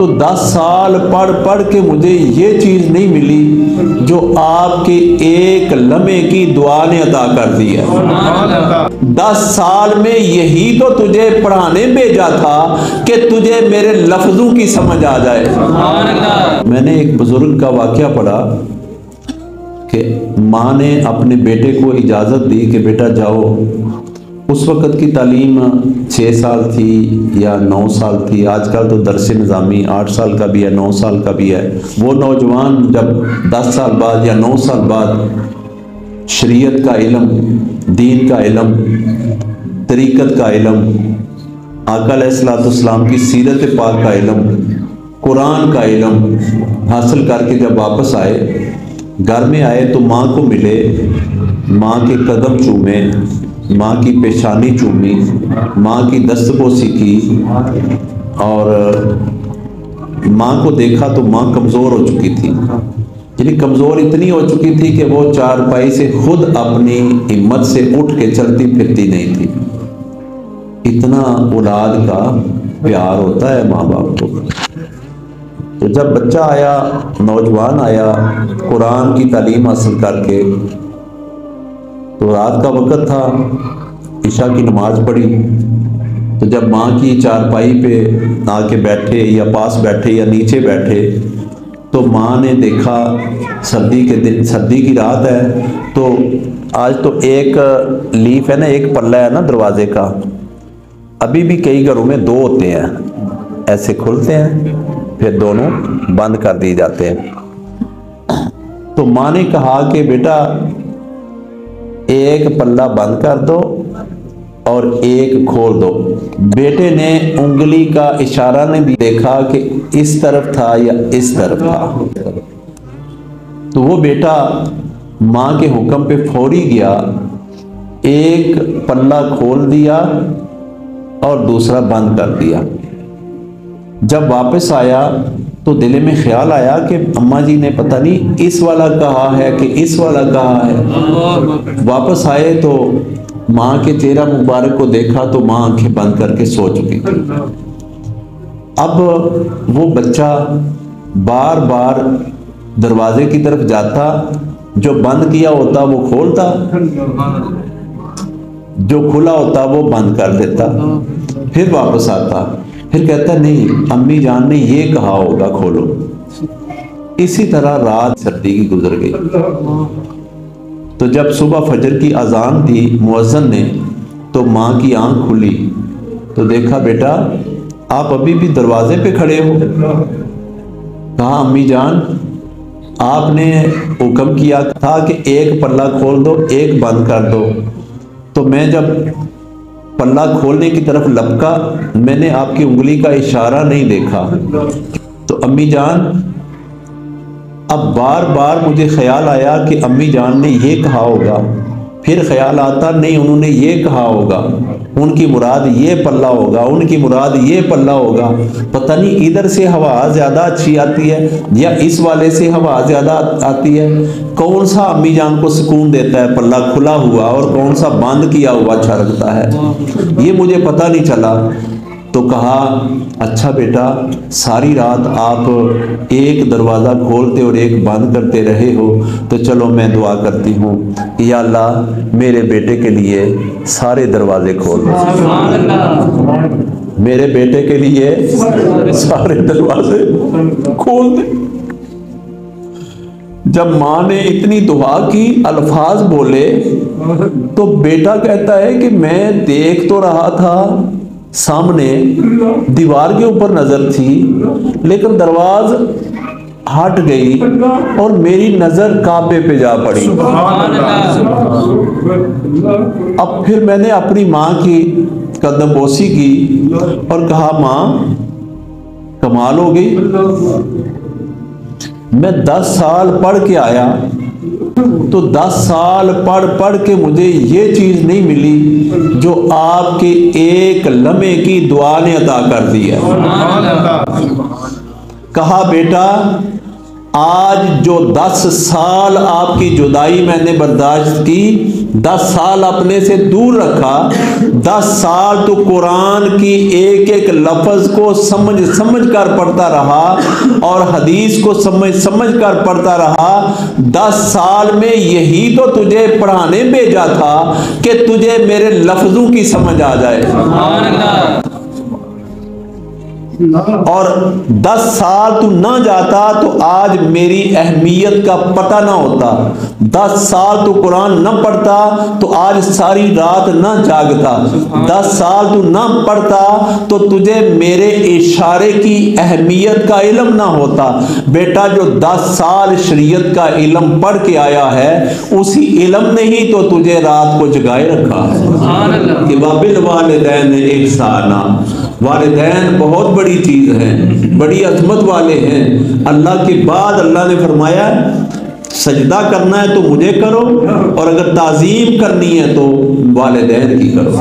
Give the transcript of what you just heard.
तो 10 साल पढ़ पढ़ के मुझे ये चीज़ नहीं मिली जो आपके एक लम्हे की दुआ ने अता कर दी है। 10 साल में यही तो तुझे पढ़ाने भेजा था कि तुझे मेरे लफ्ज़ों की समझ आ जाए। मैंने एक बुजुर्ग का वाक़या पढ़ा कि माँ ने अपने बेटे को इजाज़त दी कि बेटा जाओ। उस वक़्त की तालीम 6 साल थी या 9 साल थी, आजकल तो दरसे निज़ामी 8 साल का भी है, 9 साल का भी है। वो नौजवान जब 10 साल बाद या 9 साल बाद शरीयत का इल्म, दीन का इल्म, तरीक़त का इल्म, आका अलैहिस्सलाम की सीरत पाक का इल्म, कुरान का इल्म हासिल करके जब वापस आए, घर में आए तो माँ को मिले, माँ के कदम चूमे, माँ की पेशानी चूमी, माँ की दस्तबोसी की, और माँ को देखा तो माँ कमज़ोर हो चुकी थी। यानी कमज़ोर इतनी हो चुकी थी कि वो चारपाई से खुद अपनी हिम्मत से उठ के चलती फिरती नहीं थी। इतना औलाद का प्यार होता है माँ बाप को। तो जब बच्चा आया, नौजवान आया, कुरान की तालीम हासिल करके, तो रात का वक़्त था, इशा की नमाज पढ़ी। तो जब माँ की चारपाई पे आके बैठे या पास बैठे या नीचे बैठे, तो माँ ने देखा सर्दी के दिन, सर्दी की रात है, तो आज तो एक लीफ है ना, एक पल्ला है ना दरवाजे का, अभी भी कई घरों में 2 होते हैं, ऐसे खुलते हैं फिर दोनों बंद कर दिए जाते हैं। तो माँ ने कहा कि बेटा एक पल्ला बंद कर दो और एक खोल दो। बेटे ने उंगली का इशारा नहीं देखा कि इस तरफ था या इस तरफ था। तो वो बेटा माँ के हुक्म पे फौरी गया, एक पल्ला खोल दिया और दूसरा बंद कर दिया। जब वापस आया तो दिल में ख्याल आया कि अम्मा जी ने पता नहीं इस वाला कहा है कि इस वाला कहा है। वापस आए तो माँ के चेहरा मुबारक को देखा तो माँ आंखें बंद करके सो चुकी थी। अब वो बच्चा बार बार दरवाजे की तरफ जाता, जो बंद किया होता वो खोलता, जो खुला होता वो बंद कर देता, फिर वापस आता, फिर कहता नहीं अम्मी जान ने ये कहा होगा खोलो। इसी तरह रात सर्दी की गुजर गई। तो जब सुबह फजर की अजान दी मुअज्जिन ने, तो माँ की आंख खुली तो देखा बेटा आप अभी भी दरवाजे पे खड़े हो। कहा अम्मी जान आपने हुक्म किया था कि एक पल्ला खोल दो एक बंद कर दो। तो मैं जब पल्ला खोलने की तरफ लपका, मैंने आपकी उंगली का इशारा नहीं देखा। तो अम्मी जान अब बार बार मुझे ख्याल आया कि अम्मी जान ने ये कहा होगा, फिर ख्याल आता नहीं उन्होंने ये कहा होगा, उनकी मुराद ये पल्ला होगा, उनकी मुराद ये पल्ला होगा। पता नहीं इधर से हवा ज़्यादा अच्छी आती है या इस वाले से हवा ज़्यादा आती है। कौन सा अम्मी जान को सुकून देता है, पल्ला खुला हुआ और कौन सा बंद किया हुआ अच्छा लगता है, ये मुझे पता नहीं चला। तो कहा अच्छा बेटा सारी रात आप एक दरवाज़ा खोलते और एक बंद करते रहे हो, तो चलो मैं दुआ करती हूँ कि या अल्लाह मेरे बेटे के लिए सारे दरवाजे खोल दो, मेरे बेटे के लिए सारे दरवाजे खोल दे। जब माँ ने इतनी दुआ की, अल्फाज बोले, तो बेटा कहता है कि मैं देख तो रहा था, सामने दीवार के ऊपर नजर थी, लेकिन दरवाज हट गई और मेरी नजर काबे पे जा पड़ी। अब फिर मैंने अपनी माँ की कदमबोसी की और कहा माँ कमाल हो गई, मैं 10 साल पढ़ के आया तो 10 साल पढ़ पढ़ के मुझे ये चीज़ नहीं मिली जो आपके एक लम्हे की दुआ ने अता कर दी है। कहा बेटा आज जो 10 साल आपकी जुदाई मैंने बर्दाश्त की, 10 साल अपने से दूर रखा, 10 साल तो कुरान की एक एक लफ्ज को समझ समझ कर पढ़ता रहा और हदीस को समझ समझ कर पढ़ता रहा। 10 साल में यही तो तुझे पढ़ाने भेजा था कि तुझे मेरे लफ्जों की समझ आ जाए। और 10 साल तू ना जाता तो आज मेरी अहमियत का पता ना होता। 10 साल तू कुरान न पढ़ता तो आज सारी रात ना जागता। 10 साल तू ना पढ़ता तो तुझे मेरे इशारे की अहमियत का इल्म ना होता। बेटा, जो 10 साल शरीयत का इल्म पढ़ के आया है, उसी इल्म ने ही तो तुझे रात को जगाए रखा है। कि बाबिल वालिदैन इहसाना, वालिदैन बहुत बड़ी चीज है, बड़ी अजमत वाले हैं। अल्लाह के बाद अल्लाह ने फरमाया सजदा करना है तो मुझे करो, और अगर ताजीम करनी है तो वालिदैन की करो।